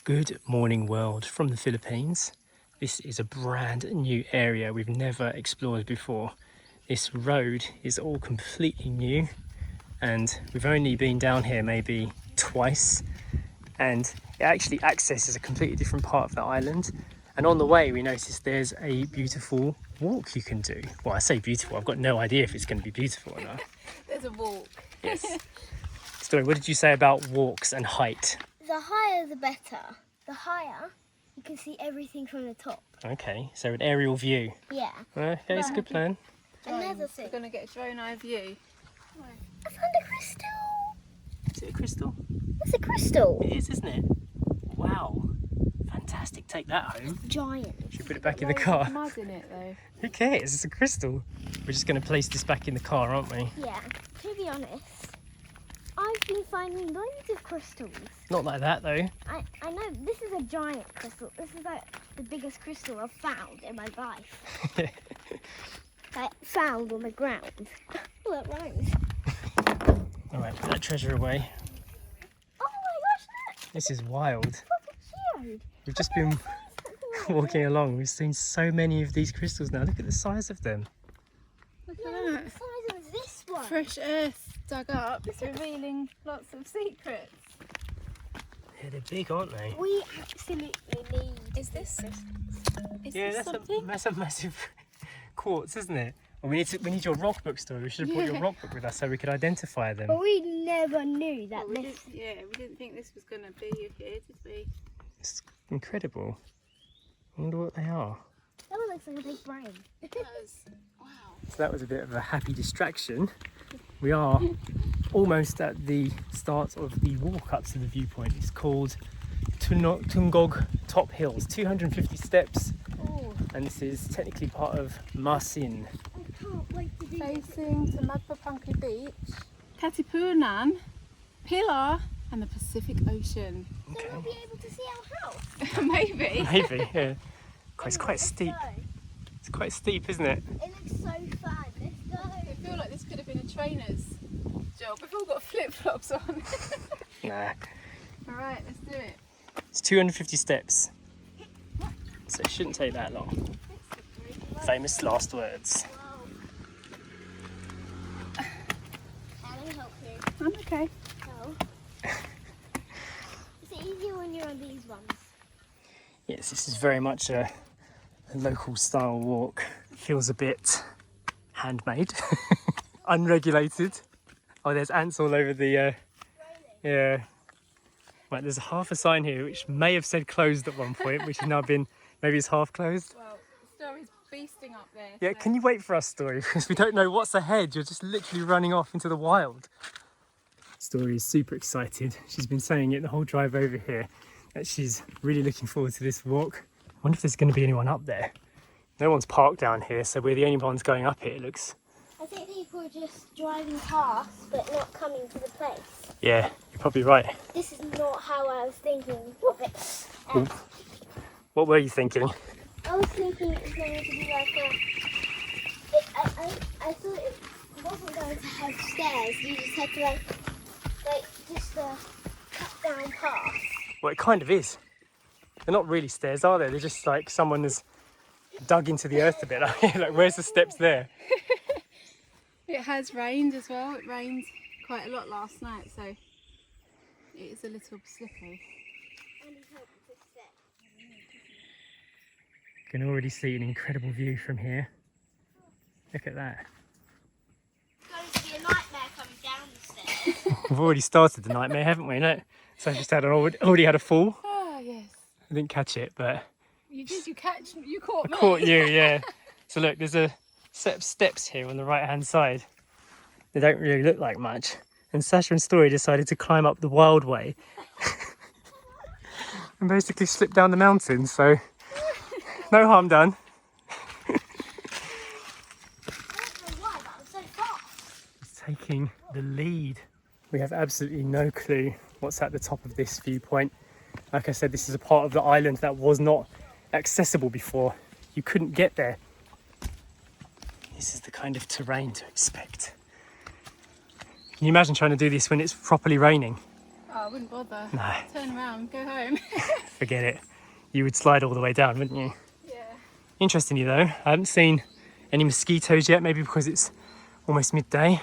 Good morning world from the Philippines. This is a brand new area we've never explored before. This road is all completely new and we've only been down here maybe twice, and it actually accesses a completely different part of the island. And on the way we noticed there's a beautiful walk you can do. Well, I say beautiful, I've got no idea if it's going to be beautiful or not. There's a walk. Yes. Story, what did you say about walks and height? The higher the better. The higher, you can see everything from the top. Okay, so an aerial view. Yeah. Okay, it's a good plan. Another thing. We're going to get a drone eye view. I found a crystal. Is it a crystal? It's a crystal. It is, isn't it? Wow. Fantastic. Take that home. Giant. Should we put it back in the car? Mud in it though. Who cares? It's a crystal. We're just going to place this back in the car, aren't we? Yeah. To be honest, I've been finding loads of crystals. Not like that, though. I know this is a giant crystal. This is like the biggest crystal I've found in my life. Like found on the ground. Oh, that rhymes. All right, put that treasure away. Oh my gosh, look! This is wild. Look, huge. We've just been walking along. We've seen so many of these crystals now. Look at the size of them. Look Yeah, at look that. the size of this one. Fresh earth dug up. It's revealing lots of secrets. Yeah, they're big, aren't they? We absolutely need. Is this? Is Yeah, this something? that's a massive quartz, isn't it? Well, we need your rock book, Story. We should have brought your rock book with us so we could identify them. But we never knew that Well, this. we didn't think this was going to be here, did we? It's incredible. I wonder what they are. That one looks like a big brain. It does. Wow. So that was a bit of a happy distraction. We are almost at the start of the walk up to the viewpoint. It's called Tungog Hills, 250 steps, Oh, and this is technically part of Maasin. I can't wait to do this. Facing to Magpapunky Beach, Katipunan, Pilar, and the Pacific Ocean. So we'll be able to see our house. Maybe. Maybe, yeah. It's quite Let's steep. go. It's quite steep, isn't it? It looks so fun. Let's go. I feel like this could have been a trainer's job. We've all got flip-flops on. Nah. Alright, let's do it. It's 250 steps, so it shouldn't take that long. Famous last words. Can I help you? I'm okay. No. It's easier when you're on these ones. Yes, this is very much a local style walk. Feels a bit handmade, unregulated. Oh, there's ants all over the, yeah. Right, there's half a sign here which may have said closed at one point, which has now been, maybe it's half closed. Well, the story's beasting up there. Yeah, so- can you wait for us, Story? Because we don't know what's ahead. You're just literally running off into the wild. Story is super excited. She's been saying it the whole drive over here, that she's really looking forward to this walk. I wonder if there's going to be anyone up there. No one's parked down here, so we're the only ones going up here, it looks. I think people are just driving past but not coming to the place. Yeah, you're probably right. This is not how I was thinking of it. Cool. What were you thinking? I was thinking it was going to be like a... I thought it wasn't going to have stairs. You just had to like just cut down path. Well, it kind of is. They're not really stairs, are they? They're just like someone has dug into the earth a bit. Like, where's the steps there? It has rained as well. It rained quite a lot last night, so it is a little slippery. And it helped to step. You can already see an incredible view from here. Look at that. It's going to be a nightmare coming down the stairs. We've already started the nightmare, haven't we? No, so just already had a fall. Oh, yes. I didn't catch it, but You did, you caught me. I caught you, yeah. So look, there's a set of steps here on the right-hand side. They don't really look like much. And Sacha and Story decided to climb up the wild way and basically slip down the mountain. So no harm done. I don't know why that was so fast. It's taking the lead. We have absolutely no clue what's at the top of this viewpoint. Like I said, this is a part of the island that was not accessible before. You couldn't get there. This is the kind of terrain to expect. Can you imagine trying to do this when it's properly raining? Oh, I wouldn't bother. No. Turn around, go home. Forget it. You would slide all the way down, wouldn't you? Yeah. Interestingly though, I haven't seen any mosquitoes yet, maybe because it's almost midday.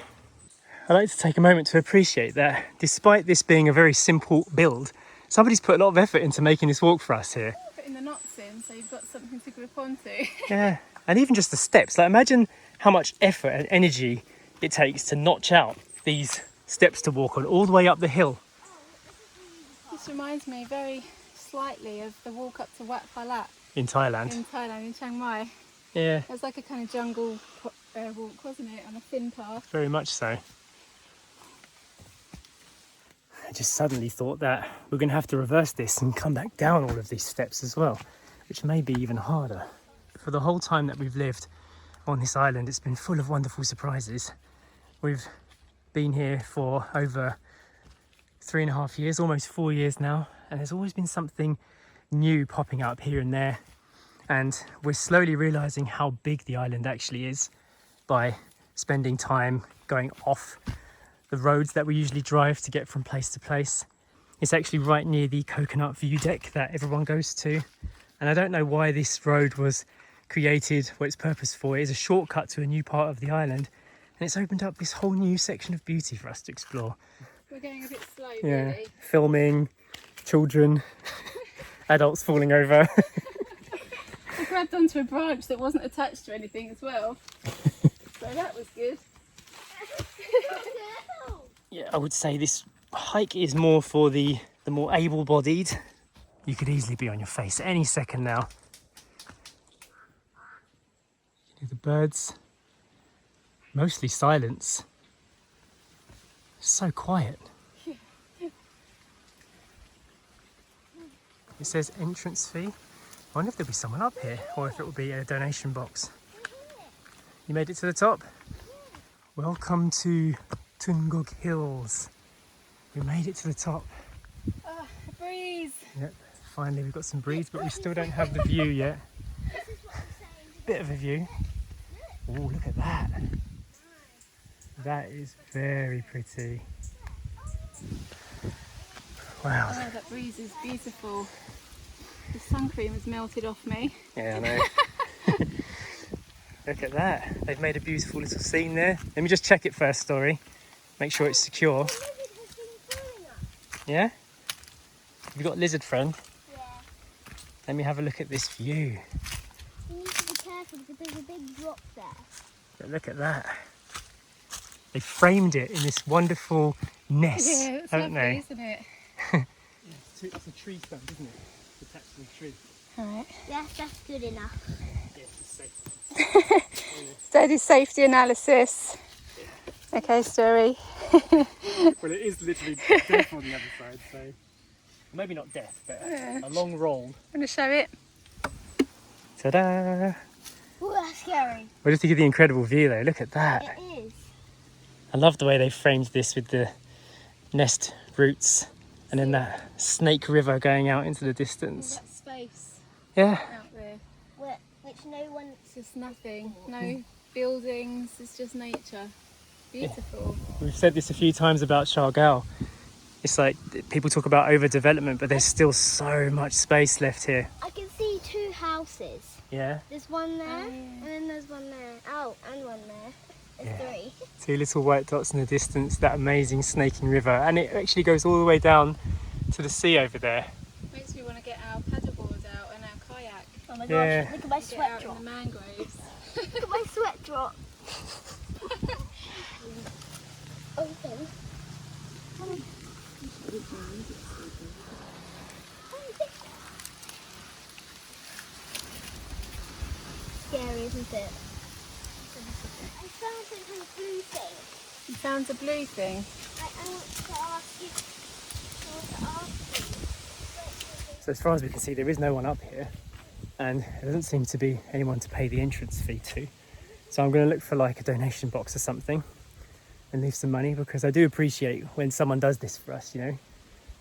I'd like to take a moment to appreciate that despite this being a very simple build, somebody's put a lot of effort into making this walk for us here. Putting the knots in so you've got something to grip onto. Yeah, and even just the steps. Like imagine how much effort and energy it takes to notch out these steps to walk on all the way up the hill. This reminds me very slightly of the walk up to Wat Phalat In Thailand. in Thailand, in Chiang Mai. Yeah, It was like a kind of jungle walk, wasn't it? On a thin path. very much so. I just suddenly thought that we're going to have to reverse this and come back down all of these steps as well, which may be even harder. For the whole time that we've lived on this island, it's been full of wonderful surprises. We've been here for over 3.5 years, almost 4 years now, and there's always been something new popping up here and there. And we're slowly realizing how big the island actually is by spending time going off the roads that we usually drive to get from place to place. It's actually right near the coconut view deck that everyone goes to. And I don't know why this road was created, what its purpose for. It is a shortcut to a new part of the island. And it's opened up this whole new section of beauty for us to explore. We're going a bit slow, Yeah, really. filming, children, adults falling over. I grabbed onto a branch that wasn't attached to anything as well. So that was good. Yeah, I would say this hike is more for the more able-bodied. You could easily be on your face any second now. The birds, mostly silence. So quiet. It says entrance fee. I wonder if there'll be someone up here or if it will be a donation box. You made it to the top? Welcome to Tungog Hills. We made it to the top. Oh, a breeze. Yep, finally we've got some breeze, but we still don't have the view yet. Bit of a view. Oh, look at that. That is very pretty. Wow. Oh, that breeze is beautiful. The sun cream has melted off me. Yeah, I know. Look at that. They've made a beautiful little scene there. Let me just check it first, Story. Make sure it's secure. Yeah? Have you got a lizard friend? Yeah. Let me have a look at this view. You need to be careful because there's a big drop there. But look at that. They framed it in this wonderful nest, Yeah, it's haven't lovely, they? isn't it? It's a tree stump, isn't it? It's attached to the tree. Alright. Yes, that's good enough. Yeah, it's safe. Steady safety analysis. Okay, Story. Well, it is literally death on the other side, so maybe not death, but Yeah. a long roll. I'm going to show it. Ta-da! Oh, that's scary. What do you think of the incredible view though? Look at that. It is. I love the way they framed this with the nest roots and then that snake river going out into the All distance. that space Yeah, out there. Which no one... It's just nothing. No buildings. It's just nature. Beautiful. we've said this a few times about Siargao. It's like people talk about overdevelopment, but there's still so much space left here. I can see 2 houses. Yeah, There's one there, yeah. and then there's one there. Oh, and one there. There's Yeah. 3. 2 little white dots in the distance, that amazing snaking river. And it actually goes all the way down to the sea over there. Makes me want to get our paddleboard out and our kayak. Oh my gosh, Yeah. look at my Get sweat out drop. in the mangroves. Look at my sweat drop. Open. Scary, isn't it? I found some kind of blue thing. You found a blue thing. I want to ask you. I want to ask you. So as far as we can see, there is no one up here. And there doesn't seem to be anyone to pay the entrance fee to. So I'm going to look for like a donation box or something and leave some money, because I do appreciate when someone does this for us, you know.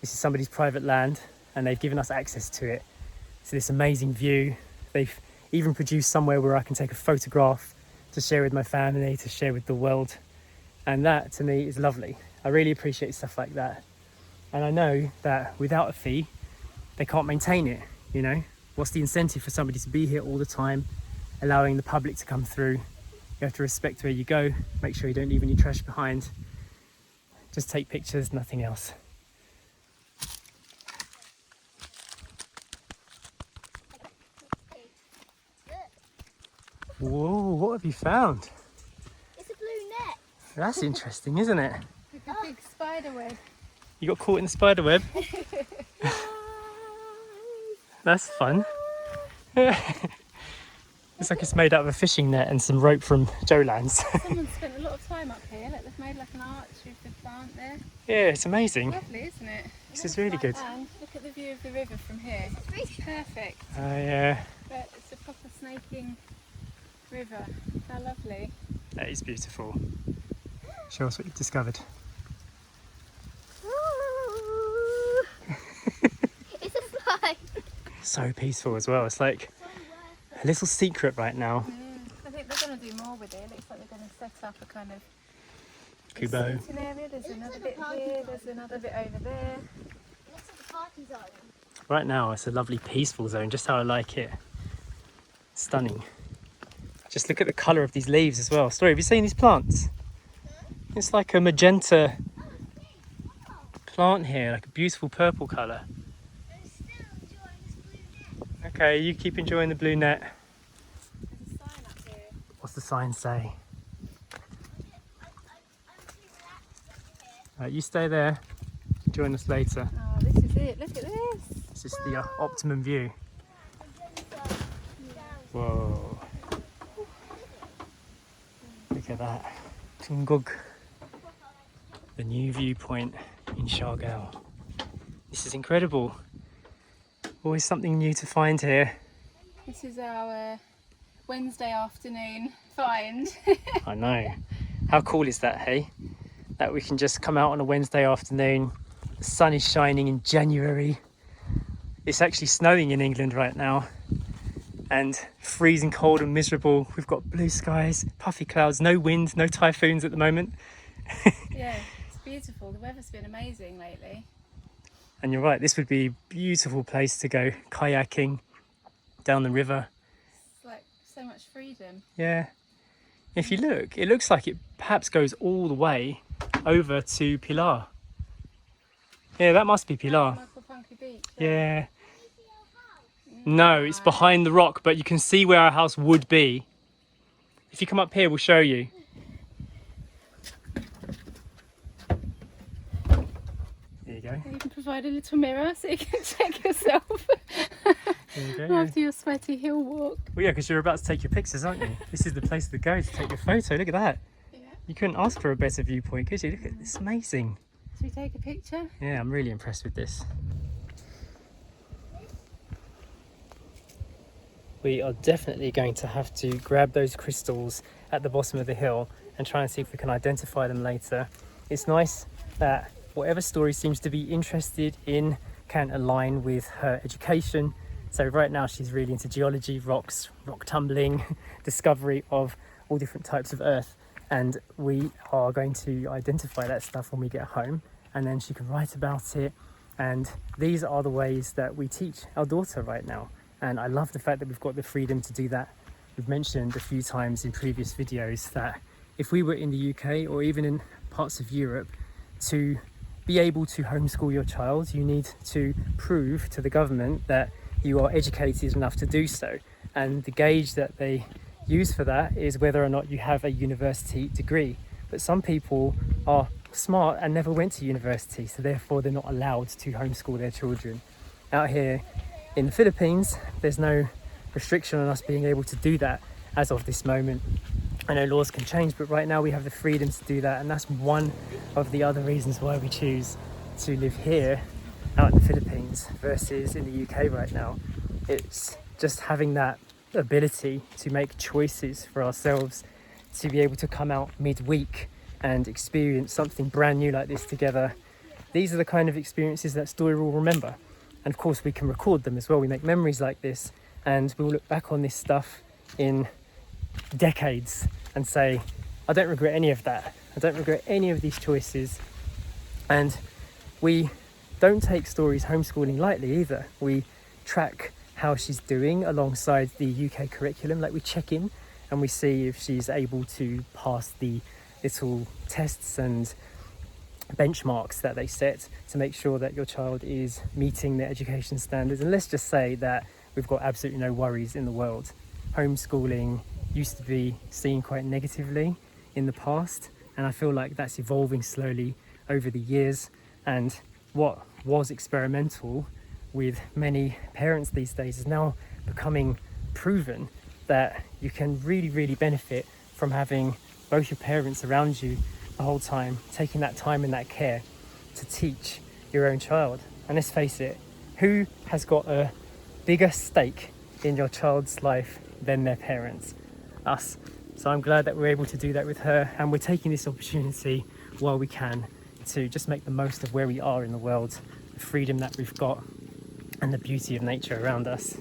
This is somebody's private land and they've given us access to it. So this amazing view. They've even produced somewhere where I can take a photograph to share with my family, to share with the world. And that to me is lovely. I really appreciate stuff like that. And I know that without a fee, they can't maintain it, you know? What's the incentive for somebody to be here all the time, allowing the public to come through? You have to respect where you go, make sure you don't leave any trash behind. Just take pictures, nothing else. Whoa, what have you found? It's a blue net. That's interesting, isn't it? Like a big spider web. You got caught in the spider web? That's fun. It's like it's made out of a fishing net and some rope from Jolan's. Someone spent a lot of time up here. Like they've made like an arch with the plant there. Yeah, it's amazing. Lovely, isn't it? This is really good. And look at the view of the river from here. It's perfect. Yeah, But it's a proper snaking river. How lovely. that is beautiful. Show us what you've discovered. It's a slide. So peaceful as well. It's like a little secret right now. I think they're going to do more with it. It looks like they're going to set up a kind of Kubo. seating area. There's another bit here. There's another bit over there. Looks like a party zone. Right now it's a lovely peaceful zone, just how I like it. Stunning. Just look at the colour of these leaves as well. Story, have you seen these plants? It's like a magenta plant here, like a beautiful purple colour. I'm still enjoying this blue net. Okay, you keep enjoying the blue net. There's a sign up here. What's the sign say? I'm too relaxed over here. Right, you stay there. Join us later. Oh, this is it. Look at this. This is the optimum view. Whoa. Look at that. Tungog. The new viewpoint in Siargao. This is incredible. Always something new to find here. This is our Wednesday afternoon find. I know. How cool is that, hey? That we can just come out on a Wednesday afternoon. The sun is shining in January. It's actually snowing in England right now. And freezing cold and miserable. We've got blue skies, puffy clouds, no wind, no typhoons at the moment. Yeah, it's beautiful. The weather's been amazing lately. And you're right, this would be a beautiful place to go kayaking down the river. It's like so much freedom. Yeah. If you look, it looks like it perhaps goes all the way over to Pilar. Yeah, that must be Pilar. Michael Punky Beach. Yeah. No, it's behind the rock, but you can see where our house would be. If you come up here, we'll show you. There you go. You can provide a little mirror so you can check yourself There you go. after your sweaty hill walk. Well, yeah, because you're about to take your pictures, aren't you? This is the place to go to take your photo. Look at that. Yeah. You couldn't ask for a better viewpoint, could you? Look at this, amazing. Should we take a picture? Yeah, I'm really impressed with this. We are definitely going to have to grab those crystals at the bottom of the hill and try and see if we can identify them later. It's nice that whatever Story seems to be interested in can align with her education. So right now she's really into geology, rocks, rock tumbling, discovery of all different types of earth. And we are going to identify that stuff when we get home, and then she can write about it. And these are the ways that we teach our daughter right now. And I love the fact that we've got the freedom to do that. We've mentioned a few times in previous videos that if we were in the UK or even in parts of Europe, to be able to homeschool your child, you need to prove to the government that you are educated enough to do so. And the gauge that they use for that is whether or not you have a university degree. But some people are smart and never went to university, so therefore they're not allowed to homeschool their children. Out here in the Philippines, there's no restriction on us being able to do that as of this moment. I know laws can change, but right now we have the freedom to do that, and that's one of the other reasons why we choose to live here out in the Philippines versus in the UK right now. It's just having that ability to make choices for ourselves, to be able to come out midweek and experience something brand new like this together. These are the kind of experiences that Story will remember. And of course we can record them as well. We make memories like this, and we'll look back on this stuff in decades and say, I don't regret any of that. I don't regret any of these choices. And we don't take Story's homeschooling lightly either. We track how she's doing alongside the UK curriculum. Like, we check in and we see if she's able to pass the little tests and benchmarks that they set to make sure that your child is meeting their education standards. And let's just say that we've got absolutely no worries in the world. Homeschooling used to be seen quite negatively in the past, and I feel like that's evolving slowly over the years. And what was experimental with many parents these days is now becoming proven that you can really benefit from having both your parents around you the whole time, taking that time and that care to teach your own child. And let's face it, who has got a bigger stake in your child's life than their parents? Us. So I'm glad that we're able to do that with her, and we're taking this opportunity while we can to just make the most of where we are in the world, the freedom that we've got and the beauty of nature around us.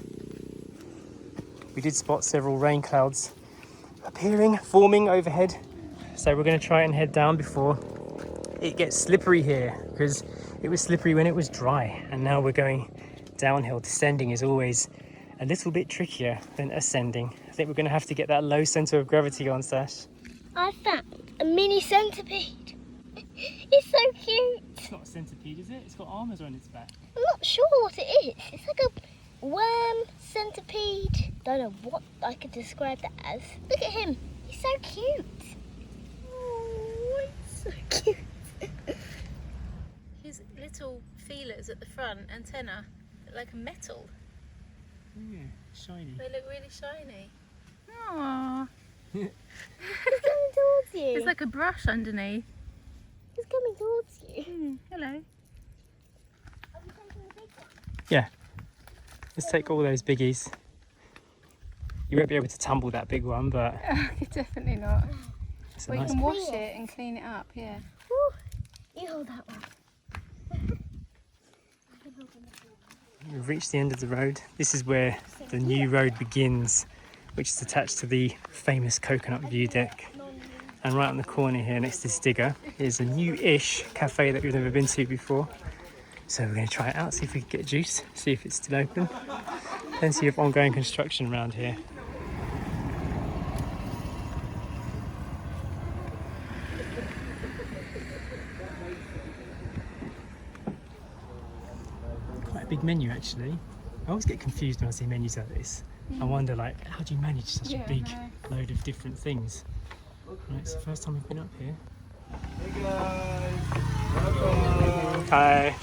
We did spot several rain clouds forming overhead, so we're going to try and head down before it gets slippery here, because it was slippery when it was dry, and now we're going downhill. Descending is always a little bit trickier than ascending. I think we're going to have to get that low centre of gravity on, Sash. I found a mini centipede. It's so cute. It's not a centipede, is it? It's got armours on its back. I'm not sure what it is. It's like a worm centipede. Don't know what I could describe that as. Look at him. He's so cute. Oh, he's so cute. His little feelers at the front, antenna, look like a metal. Oh yeah, shiny. They look really shiny. Aww. He's coming towards you. There's like a brush underneath. He's coming towards you. Hello. Are we taking the big one? Yeah. Let's take all those biggies. You won't be able to tumble that big one, but Definitely not. it's a Well, you nice can wash Clean it and clean it up, yeah. Woo. You hold that one. We've reached the end of the road. This is where the new road begins, which is attached to the famous coconut view deck. And right on the corner here next to Stigger is a new-ish cafe that we've never been to before. So we're going to try it out, see if we can get juice, see if it's still open. Plenty of ongoing construction around here. Quite a big menu actually. I always get confused when I see menus like this. I wonder, like, how do you manage such a big load of different things? Right, it's the first time we've been up here. Hey guys! Hi.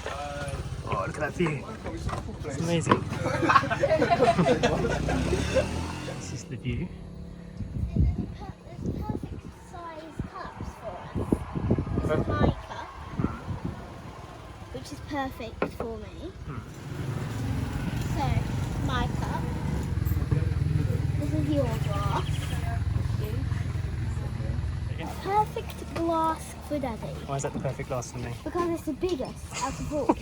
Oh, look at that view. It's amazing. This is the view. There's perfect size cups for us. This is my cup, which is perfect for me. So, my cup. This is your glass. Perfect glass for Daddy. Why is that the perfect glass for me? Because it's the biggest out of all.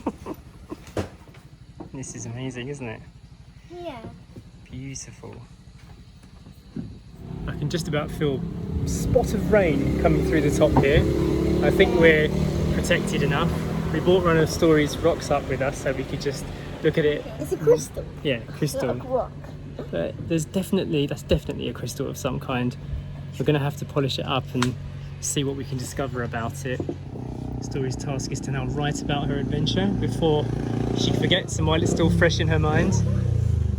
This is amazing, isn't it? Yeah. Beautiful. I can just about feel a spot of rain coming through the top here. I think we're protected enough. We brought one of Story's rocks up with us so we could just look at it. It's a crystal. Yeah, crystal. Not a rock. But that's definitely a crystal of some kind. We're going to have to polish it up and see what we can discover about it. Story's task is to now write about her adventure before she forgets and while it's still fresh in her mind.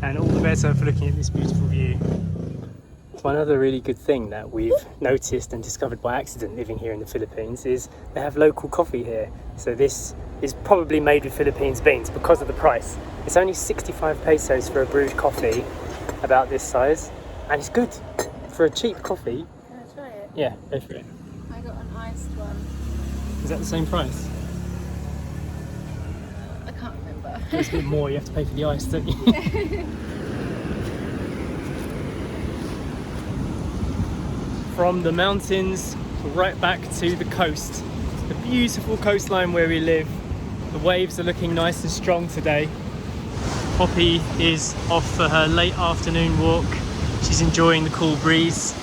And all the better for looking at this beautiful view. One other really good thing that we've noticed and discovered by accident living here in the Philippines is they have local coffee here. So this is probably made with Philippines beans because of the price. It's only 65 pesos for a brewed coffee about this size, and it's good for a cheap coffee. Can I try it? Yeah, go for it. I got an iced one. Is that the same price? I can't remember. It's a bit more, you have to pay for the ice, don't you? From the mountains right back to the coast. The beautiful coastline where we live. The waves are looking nice and strong today. Poppy is off for her late afternoon walk. She's enjoying the cool breeze.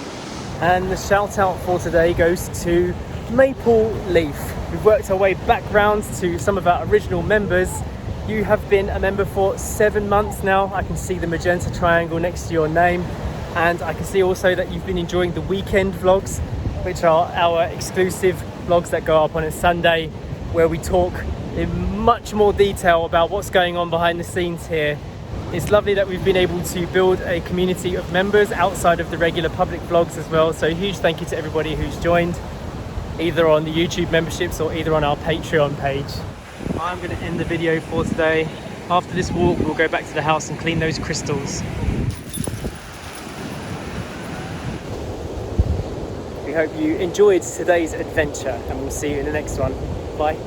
And the shout out for today goes to Maple Leaf. We've worked our way back round to some of our original members. You have been a member for 7 months now. I can see the magenta triangle next to your name, and I can see also that you've been enjoying the weekend vlogs, which are our exclusive vlogs that go up on a Sunday, where we talk in much more detail about what's going on behind the scenes here. It's lovely that we've been able to build a community of members outside of the regular public vlogs as well. So a huge thank you to everybody who's joined, either on the YouTube memberships or either on our Patreon page. I'm going to end the video for today. After this walk, we'll go back to the house and clean those crystals. We hope you enjoyed today's adventure, and we'll see you in the next one. Bye.